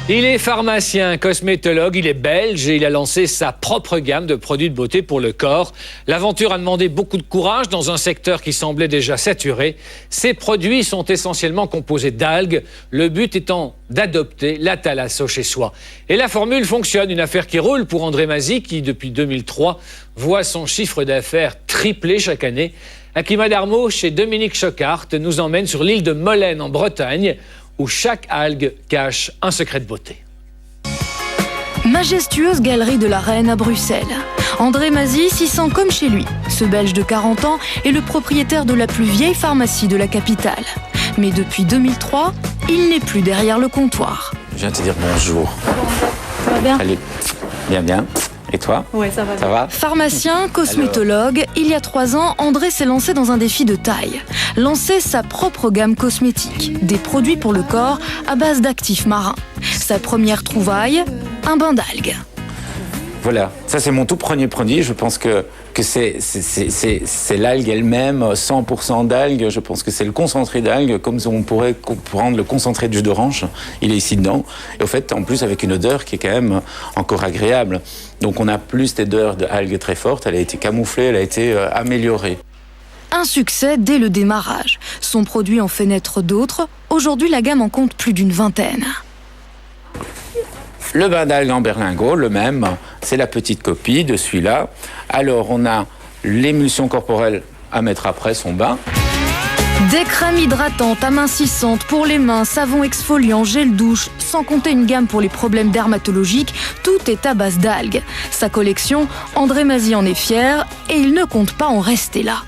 Il est pharmacien, cosmétologue, il est belge et il a lancé sa propre gamme de produits de beauté pour le corps. L'aventure a demandé beaucoup de courage dans un secteur qui semblait déjà saturé. Ces produits sont essentiellement composés d'algues, le but étant d'adopter la thalasso chez soi. Et la formule fonctionne, une affaire qui roule pour André Mazy qui, depuis 2003, voit son chiffre d'affaires tripler chaque année. Akima Darmo, chez Dominique Chocart, nous emmène sur l'île de Molène en Bretagne, où chaque algue cache un secret de beauté. Majestueuse galerie de la Reine à Bruxelles. André Mazy s'y sent comme chez lui. Ce Belge de 40 ans est le propriétaire de la plus vieille pharmacie de la capitale. Mais depuis 2003, il n'est plus derrière le comptoir. Je viens te dire bonjour. Ça va bien ? Allez, bien. Et toi ? Oui, ça va. Ça va ? Pharmacien, cosmétologue, il y a 3 ans, André s'est lancé dans un défi de taille. Lancer sa propre gamme cosmétique, des produits pour le corps à base d'actifs marins. Sa première trouvaille, un bain d'algues. Voilà, ça c'est mon tout premier produit. Je pense que c'est l'algue elle-même, 100% d'algues. Je pense que c'est le concentré d'algues, comme on pourrait prendre le concentré de jus d'orange. Il est ici dedans. Et au fait, en plus, avec une odeur qui est quand même encore agréable. Donc on a plus cette odeur d'algues très forte. Elle a été camouflée, elle a été améliorée. Un succès dès le démarrage. Son produit en fait naître d'autres. Aujourd'hui, la gamme en compte plus d'une vingtaine. Le bain d'algues en berlingot, le même, c'est la petite copie de celui-là. Alors, on a l'émulsion corporelle à mettre après son bain. Des crèmes hydratantes, amincissantes pour les mains, savon exfoliant, gel douche, sans compter une gamme pour les problèmes dermatologiques, tout est à base d'algues. Sa collection, André Mazy en est fier et il ne compte pas en rester là.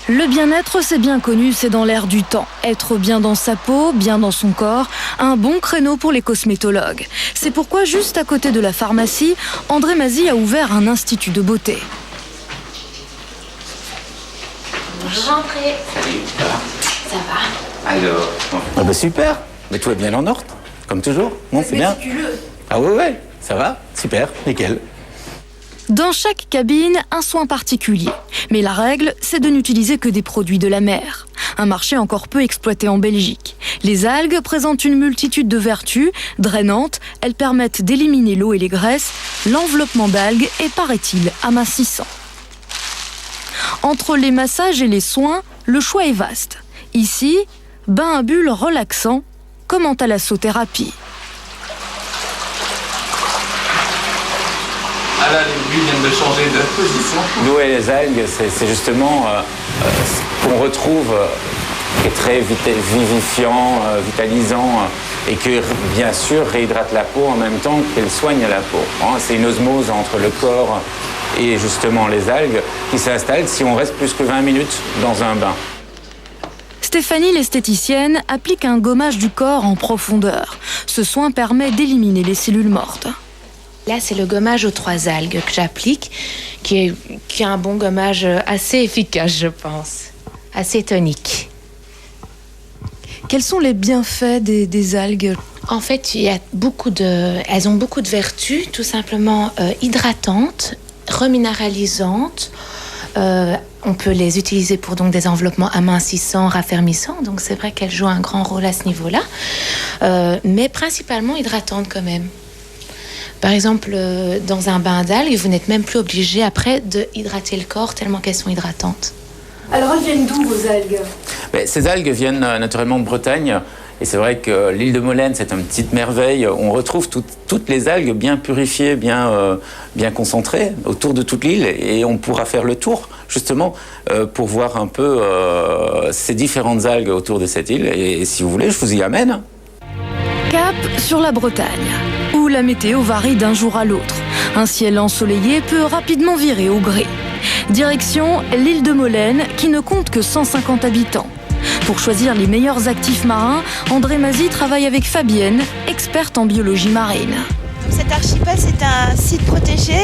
Le bien-être, c'est bien connu, c'est dans l'air du temps. Être bien dans sa peau, bien dans son corps, un bon créneau pour les cosmétologues. C'est pourquoi, juste à côté de la pharmacie, André Mazy a ouvert un institut de beauté. Bonjour André. Salut, Ça va? Alors, ah bah super, mais tout est bien en ordre, comme toujours. Non, c'est bien. Ah ouais, ça va, super, nickel. Dans chaque cabine, un soin particulier. Mais la règle, c'est de n'utiliser que des produits de la mer. Un marché encore peu exploité en Belgique. Les algues présentent une multitude de vertus. Drainantes, elles permettent d'éliminer l'eau et les graisses. L'enveloppement d'algues est, paraît-il, amincissant. Entre les massages et les soins, le choix est vaste. Ici, bain à bulles relaxant, comme en thalassothérapie. Ah là, les bulles viennent de changer de position. L'eau et les algues, c'est justement ce qu'on retrouve, qui est très vivifiant, vitalisant, et qui, bien sûr, réhydrate la peau en même temps qu'elle soigne la peau. C'est une osmose entre le corps et justement les algues qui s'installe si on reste plus que 20 minutes dans un bain. Stéphanie, l'esthéticienne, applique un gommage du corps en profondeur. Ce soin permet d'éliminer les cellules mortes. Là, c'est le gommage aux 3 algues que j'applique, qui est un bon gommage assez efficace, je pense. Assez tonique. Quels sont les bienfaits des algues ? En fait, elles ont beaucoup de vertus, tout simplement hydratantes, reminéralisantes. On peut les utiliser pour donc des enveloppements amincissants, raffermissants. Donc c'est vrai qu'elles jouent un grand rôle à ce niveau-là. Mais principalement hydratantes quand même. Par exemple, dans un bain d'algues, vous n'êtes même plus obligé après de hydrater le corps tellement qu'elles sont hydratantes. Alors elles viennent d'où vos algues ? Ces algues viennent naturellement de Bretagne. Et c'est vrai que l'île de Molène, c'est une petite merveille. On retrouve toutes les algues bien purifiées, bien concentrées autour de toute l'île. Et on pourra faire le tour, justement, pour voir un peu ces différentes algues autour de cette île. Et si vous voulez, je vous y amène. Cap sur la Bretagne, où la météo varie d'un jour à l'autre. Un ciel ensoleillé peut rapidement virer au gris. Direction l'île de Molène, qui ne compte que 150 habitants. Pour choisir les meilleurs actifs marins, André Mazy travaille avec Fabienne, experte en biologie marine. Cet archipel, c'est un site protégé.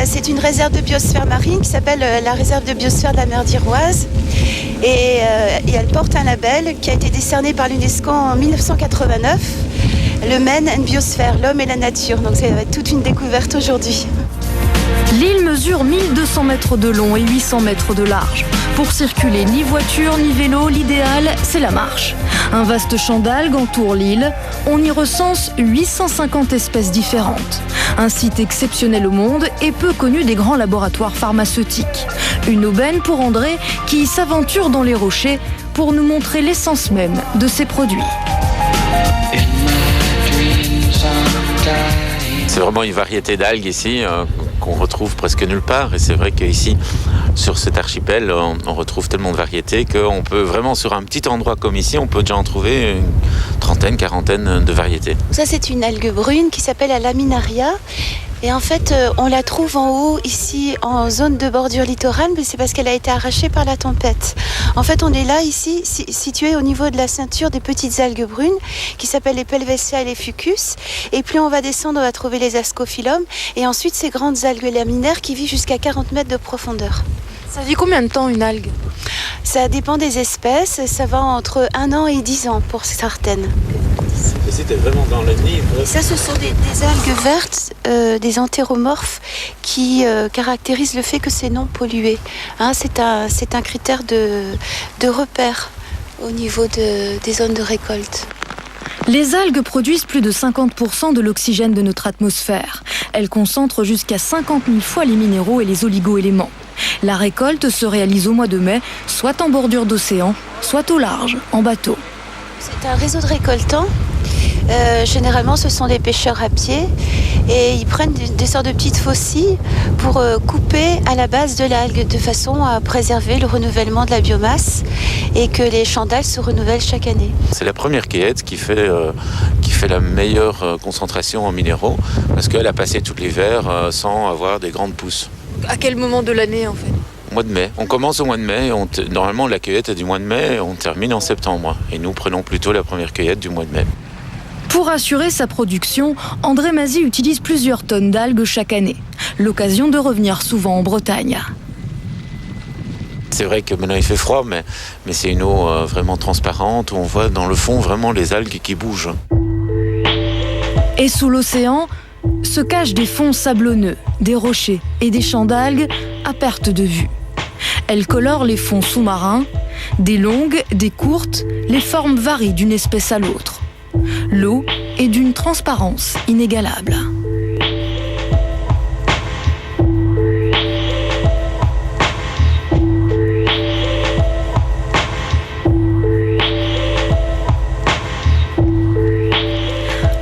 C'est une réserve de biosphère marine qui s'appelle la réserve de biosphère de la mer d'Iroise. Et elle porte un label qui a été décerné par l'UNESCO en 1989, le Men and Biosphère, l'homme et la nature. Donc c'est toute une découverte aujourd'hui. L'île mesure 1200 mètres de long et 800 mètres de large. Pour circuler ni voiture ni vélo, l'idéal, c'est la marche. Un vaste champ d'algues entoure l'île. On y recense 850 espèces différentes. Un site exceptionnel au monde et peu connu des grands laboratoires pharmaceutiques. Une aubaine pour André qui s'aventure dans les rochers pour nous montrer l'essence même de ces produits. C'est vraiment une variété d'algues ici qu'on retrouve presque nulle part. Et c'est vrai qu'ici, sur cet archipel, on retrouve tellement de variétés qu'on peut vraiment, sur un petit endroit comme ici, on peut déjà en trouver une trentaine, quarantaine de variétés. Ça, c'est une algue brune qui s'appelle la laminaria. Et en fait, on la trouve en haut, ici, en zone de bordure littorale, mais c'est parce qu'elle a été arrachée par la tempête. En fait, on est là, ici, situé au niveau de la ceinture des petites algues brunes, qui s'appellent les Pelvesia et les Fucus. Et plus on va descendre, on va trouver les Ascophyllum. Et ensuite, ces grandes algues laminaires qui vivent jusqu'à 40 mètres de profondeur. Ça vit combien de temps une algue ? Ça dépend des espèces, ça va entre 1 an et 10 ans pour certaines. Ici, t'es vraiment dans le Nil. Ça, ce sont des algues vertes, des entéromorphes qui caractérisent le fait que c'est non pollué. Hein, c'est un critère de repère au niveau des zones de récolte. Les algues produisent plus de 50% de l'oxygène de notre atmosphère. Elles concentrent jusqu'à 50 000 fois les minéraux et les oligo-éléments. La récolte se réalise au mois de mai, soit en bordure d'océan, soit au large, en bateau. C'est un réseau de récoltants. Généralement, ce sont des pêcheurs à pied et ils prennent des sortes de petites faucilles pour couper à la base de l'algue de façon à préserver le renouvellement de la biomasse et que les champs d'algues se renouvellent chaque année. C'est la première cueillette qui fait la meilleure concentration en minéraux parce qu'elle a passé tout l'hiver sans avoir des grandes pousses. À quel moment de l'année en fait ? Au mois de mai. On commence au mois de mai. Normalement, la cueillette est du mois de mai et on termine en septembre. Et nous prenons plutôt la première cueillette du mois de mai. Pour assurer sa production, André Mazzi utilise plusieurs tonnes d'algues chaque année. L'occasion de revenir souvent en Bretagne. C'est vrai que maintenant il fait froid, mais c'est une eau vraiment transparente où on voit dans le fond vraiment les algues qui bougent. Et sous l'océan, se cachent des fonds sablonneux, des rochers et des champs d'algues à perte de vue. Elles colorent les fonds sous-marins. Des longues, des courtes, les formes varient d'une espèce à l'autre. L'eau est d'une transparence inégalable.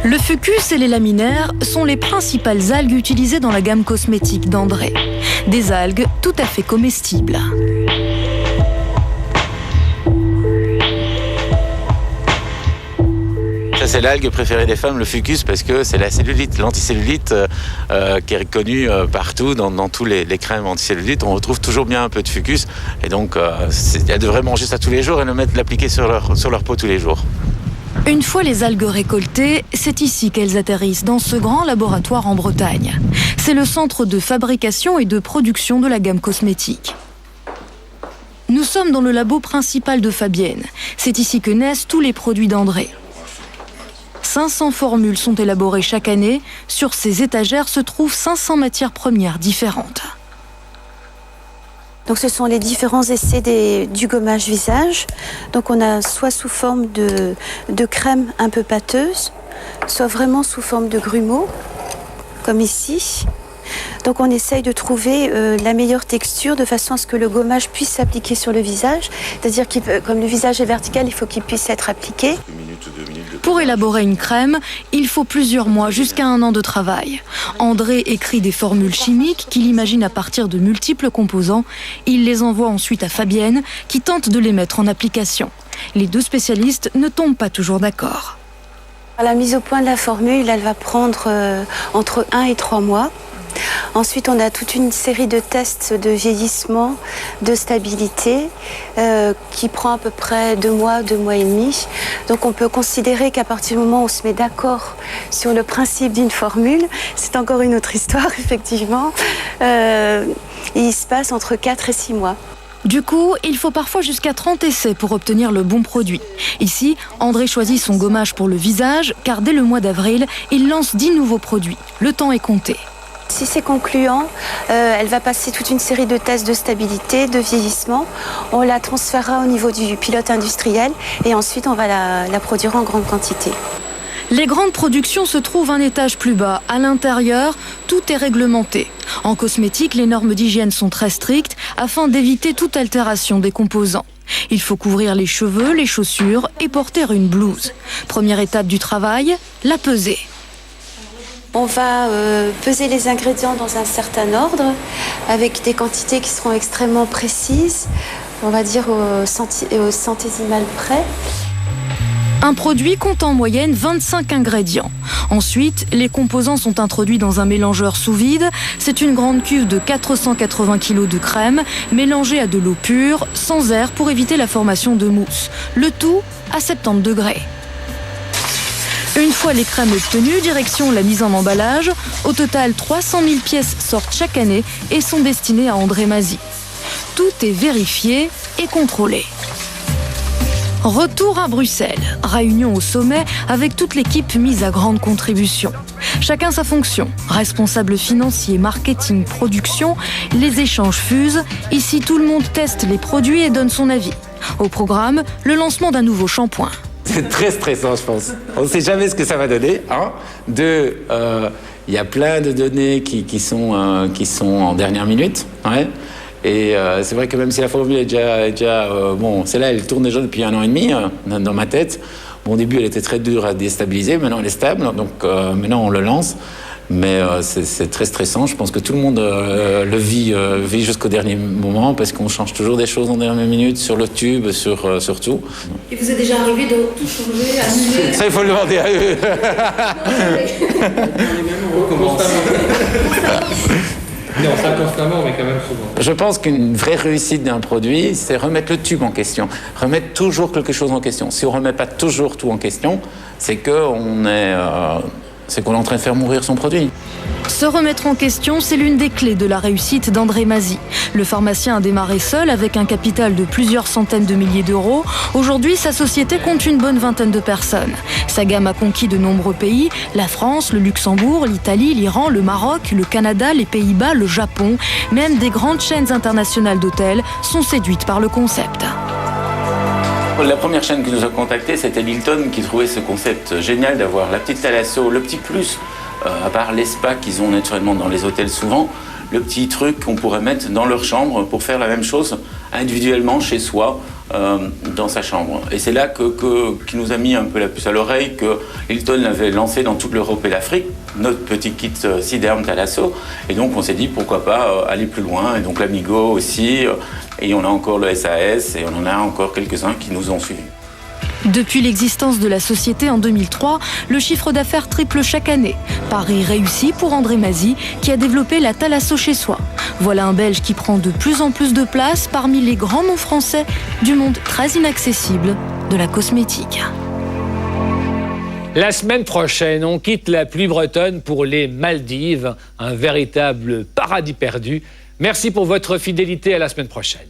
Le fucus et les laminaires sont les principales algues utilisées dans la gamme cosmétique d'André. Des algues tout à fait comestibles. Ça, c'est l'algue préférée des femmes, le fucus, parce que c'est la cellulite, l'anticellulite qui est connue partout, dans tous les crèmes anticellulite. On retrouve toujours bien un peu de fucus. Et donc, elles devraient manger ça tous les jours et l'appliquer sur leur peau tous les jours. Une fois les algues récoltées, c'est ici qu'elles atterrissent, dans ce grand laboratoire en Bretagne. C'est le centre de fabrication et de production de la gamme cosmétique. Nous sommes dans le labo principal de Fabienne. C'est ici que naissent tous les produits d'André. 500 formules sont élaborées chaque année. Sur ces étagères se trouvent 500 matières premières différentes. Donc ce sont les différents essais du gommage visage. Donc on a soit sous forme de crème un peu pâteuse, soit vraiment sous forme de grumeaux, comme ici. Donc on essaye de trouver la meilleure texture de façon à ce que le gommage puisse s'appliquer sur le visage. C'est-à-dire que comme le visage est vertical, il faut qu'il puisse être appliqué. Pour élaborer une crème, il faut plusieurs mois jusqu'à 1 an de travail. André écrit des formules chimiques qu'il imagine à partir de multiples composants. Il les envoie ensuite à Fabienne, qui tente de les mettre en application. Les deux spécialistes ne tombent pas toujours d'accord. La mise au point de la formule, elle va prendre entre 1 et 3 mois. Ensuite, on a toute une série de tests de vieillissement, de stabilité, qui prend à peu près 2 mois, 2 mois et demi. Donc on peut considérer qu'à partir du moment où on se met d'accord sur le principe d'une formule, c'est encore une autre histoire, effectivement, il se passe entre 4 et 6 mois. Du coup, il faut parfois jusqu'à 30 essais pour obtenir le bon produit. Ici, André choisit son gommage pour le visage, car dès le mois d'avril, il lance 10 nouveaux produits. Le temps est compté. Si c'est concluant, elle va passer toute une série de tests de stabilité, de vieillissement. On la transférera au niveau du pilote industriel et ensuite on va la produire en grande quantité. Les grandes productions se trouvent un étage plus bas. À l'intérieur, tout est réglementé. En cosmétique, les normes d'hygiène sont très strictes afin d'éviter toute altération des composants. Il faut couvrir les cheveux, les chaussures et porter une blouse. Première étape du travail, la pesée. On va peser les ingrédients dans un certain ordre avec des quantités qui seront extrêmement précises, on va dire au centésimal près. Un produit compte en moyenne 25 ingrédients. Ensuite, les composants sont introduits dans un mélangeur sous vide. C'est une grande cuve de 480 kg de crème mélangée à de l'eau pure, sans air pour éviter la formation de mousse. Le tout à 70 degrés. Une fois les crèmes obtenues, direction la mise en emballage. Au total, 300 000 pièces sortent chaque année et sont destinées à André Mazzi. Tout est vérifié et contrôlé. Retour à Bruxelles. Réunion au sommet avec toute l'équipe mise à grande contribution. Chacun sa fonction. Responsable financier, marketing, production. Les échanges fusent. Ici, tout le monde teste les produits et donne son avis. Au programme, le lancement d'un nouveau shampoing. C'est très stressant, je pense. On ne sait jamais ce que ça va donner. Deux, il y a plein de données qui sont en dernière minute. Ouais. Et c'est vrai que même si la formule est déjà bon, celle-là, elle tourne déjà depuis 1 an et demi dans ma tête. Bon, au début, elle était très dure à déstabiliser. Maintenant, elle est stable. Donc, maintenant, on le lance. Mais c'est très stressant. Je pense que tout le monde le vit jusqu'au dernier moment parce qu'on change toujours des choses en dernière minute sur le tube, sur tout. Et vous êtes déjà arrivé de tout changer, annuler? Ça, il faut le demander à eux. Non, ça constamment, mais quand même souvent. Je pense qu'une vraie réussite d'un produit, c'est remettre le tube en question, remettre toujours quelque chose en question. Si on ne remet pas toujours tout en question, c'est qu'on est en train de faire mourir son produit. Se remettre en question, c'est l'une des clés de la réussite d'André Mazzi. Le pharmacien a démarré seul avec un capital de plusieurs centaines de milliers d'euros. Aujourd'hui, sa société compte une bonne vingtaine de personnes. Sa gamme a conquis de nombreux pays, la France, le Luxembourg, l'Italie, l'Iran, le Maroc, le Canada, les Pays-Bas, le Japon. Même des grandes chaînes internationales d'hôtels sont séduites par le concept. La première chaîne qui nous a contactés, c'était Hilton, qui trouvait ce concept génial d'avoir la petite thalasso, le petit plus, à part les spas qu'ils ont naturellement dans les hôtels souvent, le petit truc qu'on pourrait mettre dans leur chambre pour faire la même chose individuellement chez soi, dans sa chambre. Et c'est là qui nous a mis un peu la puce à l'oreille, que Hilton l'avait lancé dans toute l'Europe et l'Afrique, notre petit kit Siderm Thalasso. Et donc on s'est dit pourquoi pas aller plus loin. Et donc l'Amigo aussi, et on a encore le SAS, et on en a encore quelques-uns qui nous ont suivis. Depuis l'existence de la société en 2003, le chiffre d'affaires triple chaque année. Pari réussi pour André Mazzi, qui a développé la thalasso chez soi. Voilà un Belge qui prend de plus en plus de place parmi les grands noms français du monde très inaccessible de la cosmétique. La semaine prochaine, on quitte la pluie bretonne pour les Maldives, un véritable paradis perdu. Merci pour votre fidélité, à la semaine prochaine.